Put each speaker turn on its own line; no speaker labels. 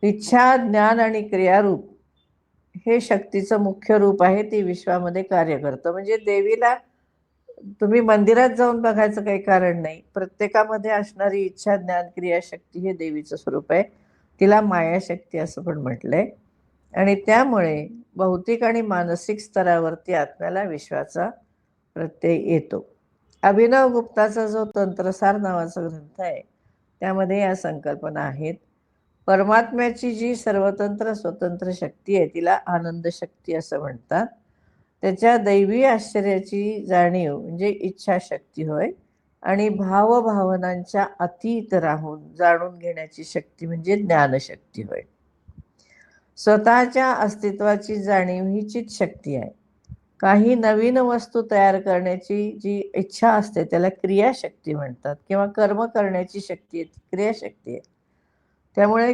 इच्छा, ज्ञान आणि क्रियारूप हे शक्तीचं मुख्य रूप आहे. ती विश्वामध्ये कार्य करतं. म्हणजे देवीला तुम्ही मंदिरात जाऊन बघायचं काही कारण नाही. प्रत्येकामध्ये असणारी इच्छा, ज्ञान, क्रियाशक्ती हे देवीचं स्वरूप आहे. तिला मायाशक्ती असं पण म्हटलंय. आणि त्यामुळे भौतिक आणि मानसिक स्तरावरती आत्म्याला विश्वाचा प्रत्यय येतो. अभिनव गुप्ताचा जो तंत्रसार नावाचा ग्रंथ आहे, त्यामध्ये या संकल्पना आहेत. परमात्म्याची जी सर्वतंत्र स्वतंत्र शक्ती आहे, तिला आनंद शक्ती असं म्हणतात. त्याच्या दैवी आश्चर्याची जाणीव म्हणजे इच्छाशक्ती होय आणि भावभावनांच्या अतीत राहून जाणून घेण्याची शक्ती म्हणजे ज्ञानशक्ती होय. स्वतःच्या अस्तित्वाची जाणीव ही चित्तशक्ती आहे. काही नवीन वस्तू तयार करण्याची जी इच्छा असते त्याला क्रियाशक्ती म्हणतात किंवा कर्म करण्याची शक्ती आहे, क्रियाशक्ती आहे. त्यामुळे